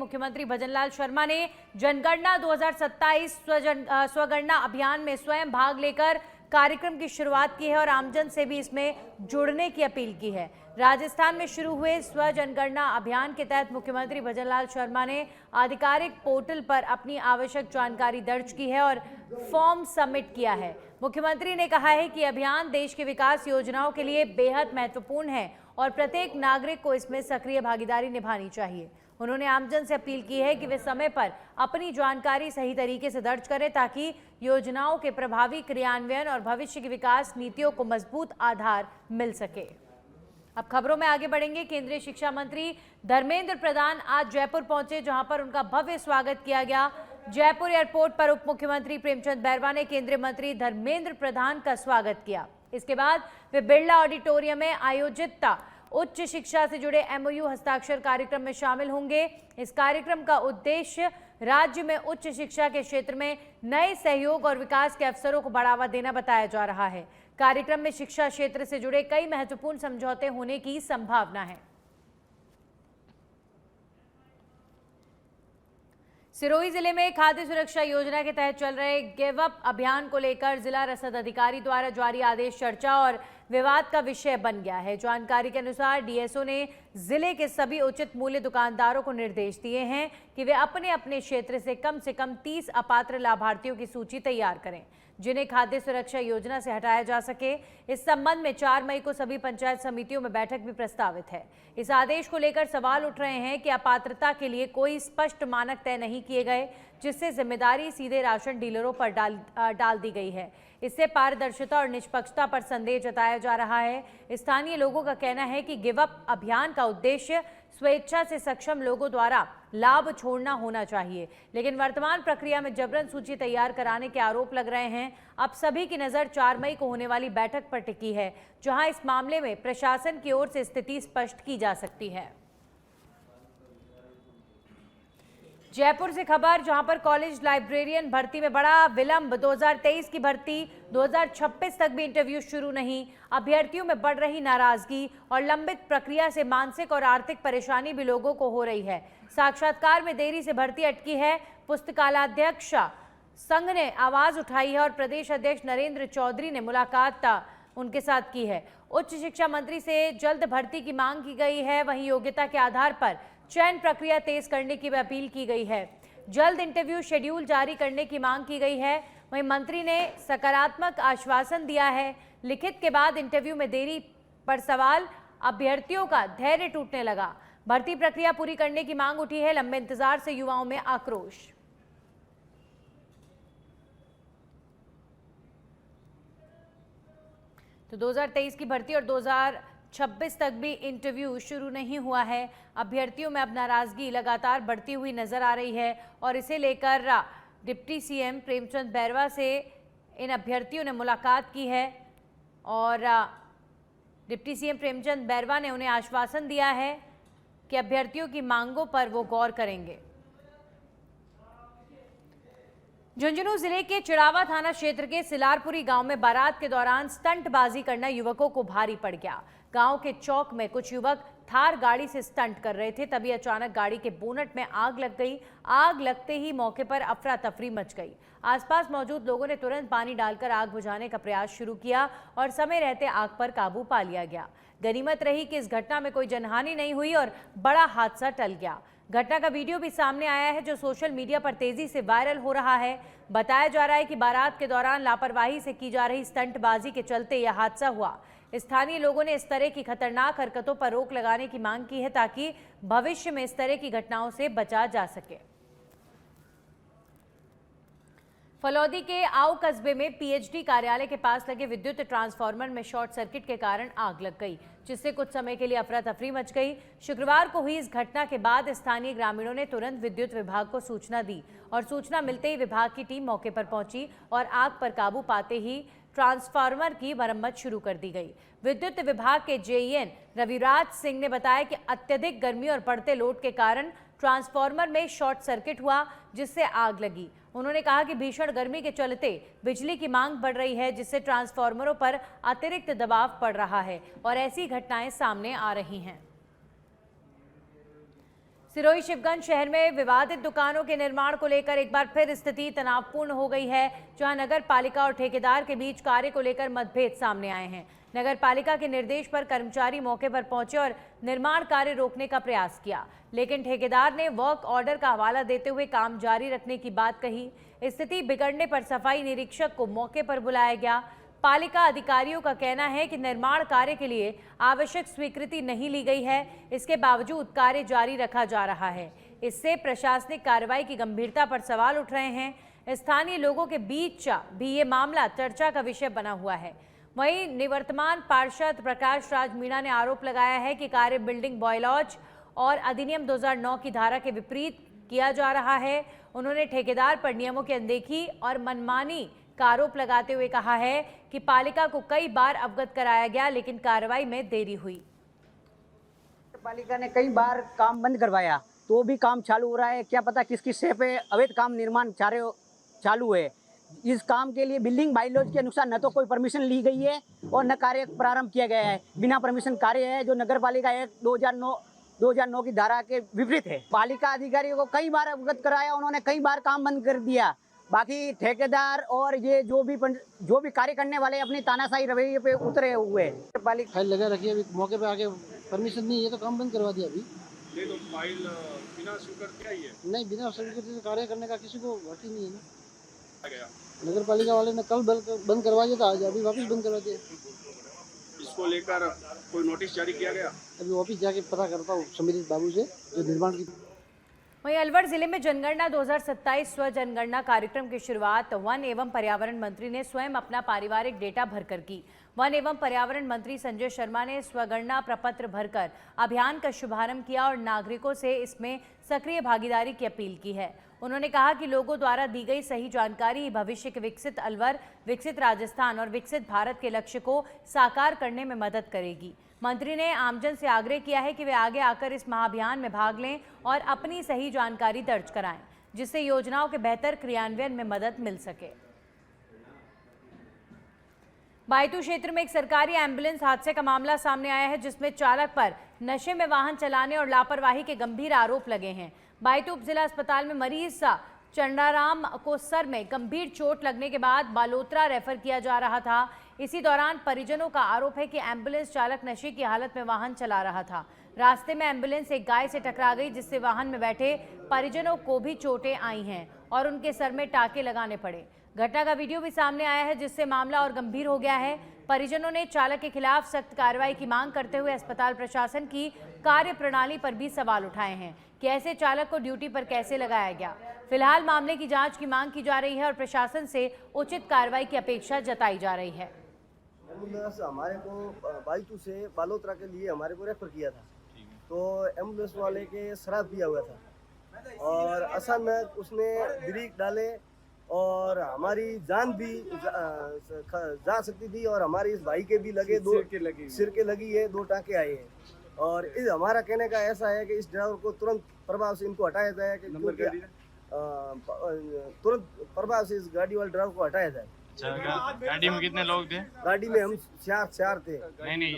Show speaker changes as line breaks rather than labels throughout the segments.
मुख्यमंत्री भजनलाल शर्मा ने जनगणना 2027 स्वगणना अभियान में स्वयं भाग लेकर कार्यक्रम की शुरुआत की है और आमजन से भी इसमें जुड़ने की अपील की है। राजस्थान में शुरू हुए स्व जनगणना अभियान के तहत मुख्यमंत्री भजनलाल शर्मा ने आधिकारिक पोर्टल पर अपनी आवश्यक जानकारी दर्ज की है और फॉर्म सबमिट किया है। मुख्यमंत्री ने कहा है कि अभियान देश के विकास योजनाओं के लिए बेहद महत्वपूर्ण है और प्रत्येक नागरिक को इसमें सक्रिय भागीदारी निभानी चाहिए। उन्होंने आमजन से अपील की है कि वे समय पर अपनी जानकारी सही तरीके से दर्ज करें ताकि योजनाओं के प्रभावी क्रियान्वयन और भविष्य की विकास नीतियों को मजबूत आधार मिल सके। अब खबरों में आगे बढ़ेंगे। केंद्रीय शिक्षा मंत्री धर्मेंद्र प्रधान आज जयपुर पहुंचे, जहां पर उनका भव्य स्वागत किया गया। जयपुर एयरपोर्ट पर उप मुख्यमंत्री प्रेमचंद बैरवा ने केंद्रीय मंत्री धर्मेंद्र प्रधान का स्वागत किया। इसके बाद वे बिरला ऑडिटोरियम में आयोजित उच्च शिक्षा से जुड़े MOU हस्ताक्षर कार्यक्रम में शामिल होंगे। इस कार्यक्रम का उद्देश्य राज्य में उच्च शिक्षा के क्षेत्र में नए सहयोग और विकास के अवसरों को बढ़ावा देना बताया जा रहा है। कार्यक्रम में शिक्षा क्षेत्र से जुड़े कई महत्वपूर्ण समझौते होने की संभावना है। सिरोही जिले में खाद्य सुरक्षा योजना के तहत चल रहे गिव अप अभियान को लेकर जिला रसद अधिकारी द्वारा जारी आदेश चर्चा और विवाद का विषय बन गया है। जानकारी के अनुसार DSO ने जिले के सभी उचित मूल्य दुकानदारों को निर्देश दिए हैं कि वे अपने अपने क्षेत्र से कम 30 अपात्र लाभार्थियों की सूची तैयार करें, जिन्हें खाद्य सुरक्षा योजना से हटाया जा सके। इस संबंध में 4 मई को सभी पंचायत समितियों में बैठक भी प्रस्तावित है। इस आदेश को लेकर सवाल उठ रहे हैं कि अपात्रता के लिए कोई स्पष्ट मानक तय नहीं किए गए, जिससे जिम्मेदारी सीधे राशन डीलरों पर डाल दी गई है। इससे पारदर्शिता और निष्पक्षता पर संदेह जताया जा रहा है। स्थानीय लोगों का कहना है कि गिव अप अभियान का उद्देश्य स्वेच्छा से सक्षम लोगों द्वारा लाभ छोड़ना होना चाहिए, लेकिन वर्तमान प्रक्रिया में जबरन सूची तैयार कराने के आरोप लग रहे हैं। अब सभी की नजर 4 मई को होने वाली बैठक पर टिकी है, जहां इस मामले में प्रशासन की ओर से स्थिति स्पष्ट की जा सकती है। जयपुर से खबर, जहां पर कॉलेज लाइब्रेरियन भर्ती में बड़ा विलंब। 2023 की भर्ती 2026 तक भी इंटरव्यू शुरू नहीं। अभ्यर्थियों में बढ़ रही नाराजगी और लंबित प्रक्रिया से मानसिक और आर्थिक परेशानी भी लोगों को हो रही है। साक्षात्कार में देरी से भर्ती अटकी है। पुस्तकालयाध्यक्ष संघ ने आवाज उठाई है और प्रदेश अध्यक्ष नरेंद्र चौधरी ने मुलाकात उनके साथ की है। उच्च शिक्षा मंत्री से जल्द भर्ती की मांग की गई है। वहीं योग्यता के आधार पर चयन प्रक्रिया तेज करने की भी अपील की गई है। जल्द इंटरव्यू शेड्यूल जारी करने की मांग की गई है। वहीं मंत्री ने सकारात्मक आश्वासन दिया है। लिखित के बाद इंटरव्यू में देरी पर सवाल, अभ्यर्थियों का धैर्य टूटने लगा। भर्ती प्रक्रिया पूरी करने की मांग उठी है। लंबे इंतजार से युवाओं में आक्रोश। तो 2023 की भर्ती और 2026 तक भी इंटरव्यू शुरू नहीं हुआ है। अभ्यर्थियों में अब नाराजगी लगातार बढ़ती हुई नजर आ रही है और इसे लेकर डिप्टी CM प्रेमचंद बैरवा से इन अभ्यर्थियों ने मुलाकात की है और डिप्टी CM प्रेमचंद बैरवा ने उन्हें आश्वासन दिया है कि अभ्यर्थियों की मांगों पर वो गौर करेंगे। झुंझुनू जिले के चिड़ावा थाना क्षेत्र के सिलारपुरी गांव में बारात के दौरान स्टंटबाजी करना युवकों को भारी पड़ गया। गांव के चौक में कुछ युवक थार गाड़ी से स्टंट कर रहे थे, तभी अचानक गाड़ी के बोनट में आग लग गई। आग लगते ही मौके पर अफरा तफरी मच गई। आसपास मौजूद लोगों ने तुरंत पानी डालकर आग बुझाने का प्रयास शुरू किया और समय रहते आग पर काबू पा लिया गया। गनीमत रही कि इस घटना में कोई जनहानि नहीं हुई और बड़ा हादसा टल गया। घटना का वीडियो भी सामने आया है, जो सोशल मीडिया पर तेजी से वायरल हो रहा है। बताया जा रहा है कि बारात के दौरान लापरवाही से की जा रही स्टंटबाजी के चलते यह हादसा हुआ। स्थानीय लोगों ने इस तरह की खतरनाक हरकतों पर रोक लगाने की मांग की है ताकि भविष्य में इस तरह की घटनाओं से बचा जा सके। फलौदी के आऊ कस्बे में PhD कार्यालय के पास लगे विद्युत ट्रांसफार्मर में शॉर्ट सर्किट के कारण आग लग गई, जिससे कुछ समय के लिए अफरा तफरी मच गई। शुक्रवार को हुई इस घटना के बाद स्थानीय ग्रामीणों ने तुरंत विद्युत विभाग को सूचना दी और सूचना मिलते ही विभाग की टीम मौके पर पहुंची और आग पर काबू पाते ही ट्रांसफार्मर की मरम्मत शुरू कर दी गई। विद्युत विभाग के JEN रविराज सिंह ने बताया कि अत्यधिक गर्मी और बढ़ते लोड के कारण ट्रांसफार्मर में शॉर्ट सर्किट हुआ, जिससे आग लगी। उन्होंने कहा कि भीषण गर्मी के चलते बिजली की मांग बढ़ रही है, जिससे ट्रांसफार्मरों पर अतिरिक्त दबाव पड़ रहा है और ऐसी घटनाएं सामने आ रही हैं। सिरोही शिवगंज शहर में विवादित दुकानों के निर्माण को लेकर एक बार फिर स्थिति तनावपूर्ण हो गई है, जहां नगर पालिका और ठेकेदार के बीच कार्य को लेकर मतभेद सामने आए हैं। नगर पालिका के निर्देश पर कर्मचारी मौके पर पहुंचे और निर्माण कार्य रोकने का प्रयास किया, लेकिन ठेकेदार ने वर्क ऑर्डर का हवाला देते हुए काम जारी रखने की बात कही। स्थिति बिगड़ने पर सफाई निरीक्षक को मौके पर बुलाया गया। पालिका अधिकारियों का कहना है कि निर्माण कार्य के लिए आवश्यक स्वीकृति नहीं ली गई है, इसके बावजूद कार्य जारी रखा जा रहा है। इससे प्रशासनिक कार्रवाई की गंभीरता पर सवाल उठ रहे हैं। स्थानीय लोगों के बीच भी ये मामला चर्चा का विषय बना हुआ है। वहीं निवर्तमान पार्षद प्रकाश राज मीणा ने आरोप लगाया है कि कार्य बिल्डिंग बॉयलॉज और अधिनियम 2009 की धारा के विपरीत किया जा रहा है। उन्होंने ठेकेदार पर नियमों की अनदेखी और मनमानी का आरोप लगाते हुए कहा है कि पालिका को कई बार अवगत कराया गया, लेकिन कार्रवाई में देरी हुई।
पालिका ने कई बार काम बंद करवाया तो भी काम चालू हो रहा है। क्या पता किसकी शे पे अवैध काम निर्माण चालू है। इस काम के लिए बिल्डिंग बायलॉज के अनुसार न तो कोई परमिशन ली गई है और न कार्य प्रारंभ किया गया है। बिना परमिशन कार्य है जो नगर पालिका एक्ट 2009 की धारा के विपरीत है। पालिका अधिकारियों को कई बार अवगत कराया, उन्होंने कई बार काम बंद कर दिया। बाकी ठेकेदार और ये जो भी कार्य करने वाले अपनी तानाशाही रवैये पे उतरे हुए हैं।
फाइल लगा रखी है, अभी मौके पे आके परमिशन नहीं है तो काम बंद करवा दिया। अभी
नहीं तो फाइल बिना स्वीकृत आई है?
नहीं, बिना स्वीकृति कार्य करने का किसी को हक ही नहीं है ना।
गया
नगर पालिका वाले ने कल बंद करवा दिया था, आज अभी वापस बंद करवा दिया।
इसको लेकर कोई नोटिस जारी किया गया?
अभी ऑफिस जाके पता करता हूँ समीरित बाबू से जो निर्माण की।
वहीं अलवर जिले में जनगणना 2027 स्व जनगणना कार्यक्रम की शुरुआत वन एवं पर्यावरण मंत्री ने स्वयं अपना पारिवारिक डेटा भरकर की। वन एवं पर्यावरण मंत्री संजय शर्मा ने स्वगणना प्रपत्र भरकर अभियान का शुभारंभ किया और नागरिकों से इसमें सक्रिय भागीदारी की अपील की है। उन्होंने कहा कि लोगों द्वारा दी गई सही जानकारी ही भविष्य के विकसित अलवर, विकसित राजस्थान और विकसित भारत के लक्ष्य को साकार करने में मदद करेगी। मंत्री ने आमजन से आग्रह किया है कि वे आगे आकर इस महाअभियान में भाग लें और अपनी सही जानकारी दर्ज कराएं, जिससे योजनाओं के बेहतर क्रियान्वयन में मदद मिल सके। बायतू क्षेत्र में एक सरकारी एम्बुलेंस हादसे का मामला सामने आया है, जिसमें चालक पर नशे में वाहन चलाने और लापरवाही के गंभीर आरोप लगे हैं। बायतू उप जिला अस्पताल में मरीज चंडाराम को सर में गंभीर चोट लगने के बाद बालोतरा रेफर किया जा रहा था। इसी दौरान परिजनों का आरोप है कि एम्बुलेंस चालक नशे की हालत में वाहन चला रहा था। रास्ते में एम्बुलेंस एक गाय से टकरा गई, जिससे वाहन में बैठे परिजनों को भी चोटें आई हैं और उनके सर में टाके लगाने पड़े। घटना का वीडियो भी सामने आया है, जिससे मामला और गंभीर हो गया है। परिजनों ने चालक के खिलाफ सख्त कार्रवाई की मांग करते हुए अस्पताल प्रशासन की कार्य प्रणाली पर भी सवाल उठाए हैं कि ऐसे चालक को ड्यूटी पर कैसे लगाया गया। फिलहाल मामले की जांच की मांग की जा रही है और प्रशासन से उचित कार्रवाई की अपेक्षा जताई जा रही है।
एम्बुलेंस हमारे को बायतू से बालोतरा के लिए हमारे को रेफर किया था, तो एम्बुलेंस वाले के शराब पिया हुआ था और अचानक उसने ब्रेक डाले और हमारी जान भी जा सकती थी और हमारे इस भाई के भी लगे, दो सिर के लगी है, 2 टाँके आए हैं। और इस हमारा कहने का ऐसा है कि इस ड्राइवर को तुरंत प्रभाव से इनको हटाया जाए, कि तुरंत प्रभाव से इस गाड़ी वाले ड्राइवर को हटाया जाए।
गाड़ी में कितने लोग थे?
गाड़ी में हम 4 थे।
नहीं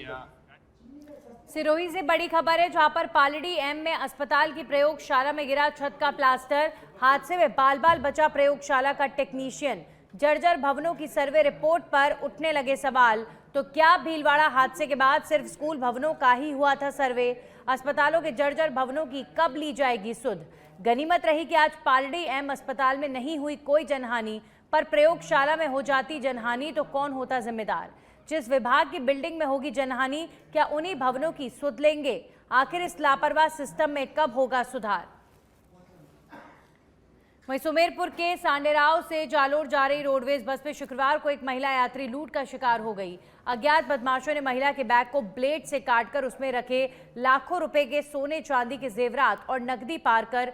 सिरोही से बड़ी खबर है, जहां पर पालड़ी एम में अस्पताल की प्रयोगशाला में गिरा छत का प्लास्टर। हादसे में बाल बाल बचा प्रयोगशाला का टेक्नीशियन। जर्जर भवनों की सर्वे रिपोर्ट पर उठने लगे सवाल, तो क्या भीलवाड़ा हादसे के बाद सिर्फ स्कूल भवनों का ही हुआ था सर्वे? अस्पतालों के जर्जर भवनों की कब ली जाएगी सुध? गनीमत रही कि आज पालड़ी एम अस्पताल में नहीं हुई कोई जनहानि, पर प्रयोगशाला में हो जाती जनहानि तो कौन होता जिम्मेदार? जिस विभाग की बिल्डिंग में होगी जनहानि, क्या उन्हीं भवनों की सुध लेंगे? आखिर इस लापरवाह सिस्टम में कब होगा सुधार? वहीं सुमेरपुर के सांडेराव से जालोर जा रही रोडवेज बस में शुक्रवार को एक महिला यात्री लूट का शिकार हो गई। अज्ञात बदमाशों ने महिला के बैग को ब्लेड से काटकर उसमें रखे लाखों रुपए के सोने चांदी के जेवरात और नकदी पार कर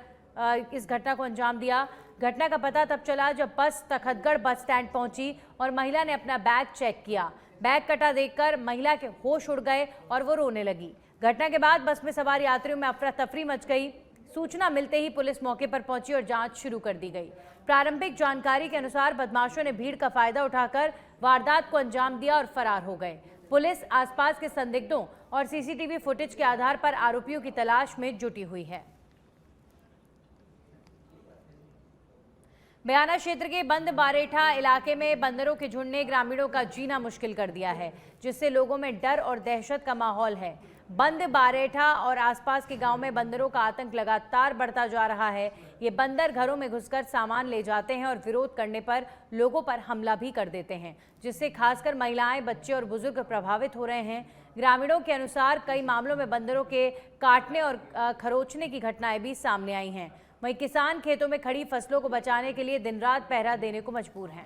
इस घटना को अंजाम दिया। घटना का पता तब चला जब बस तखतगढ़ बस स्टैंड पहुंची और महिला ने अपना बैग चेक किया। बैग कटा देखकर महिला के होश उड़ गए और वो रोने लगी। घटना के बाद बस में सवार यात्रियों में अफरा तफरी मच गई। सूचना मिलते ही पुलिस मौके पर पहुंची और जांच शुरू कर दी गई। प्रारंभिक जानकारी के अनुसार बदमाशों ने भीड़ का फायदा उठाकर वारदात को अंजाम दिया और फरार हो गए। पुलिस आसपास के संदिग्धों और सीसीटीवी फुटेज के आधार पर आरोपियों की तलाश में जुटी हुई है। बयाना क्षेत्र के बंद बारेठा इलाके में बंदरों के झुंड ने ग्रामीणों का जीना मुश्किल कर दिया है, जिससे लोगों में डर और दहशत का माहौल है। बंद बारेठा और आसपास के गांव में बंदरों का आतंक लगातार बढ़ता जा रहा है। ये बंदर घरों में घुसकर सामान ले जाते हैं और विरोध करने पर लोगों पर हमला भी कर देते हैं, जिससे खासकर महिलाएं, बच्चे और बुजुर्ग प्रभावित हो रहे हैं। ग्रामीणों के अनुसार कई मामलों में बंदरों के काटने और खरोचने की घटनाएं भी सामने आई हैं। वहीं किसान खेतों में खड़ी फसलों को बचाने के लिए दिन रात पहरा देने को मजबूर हैं।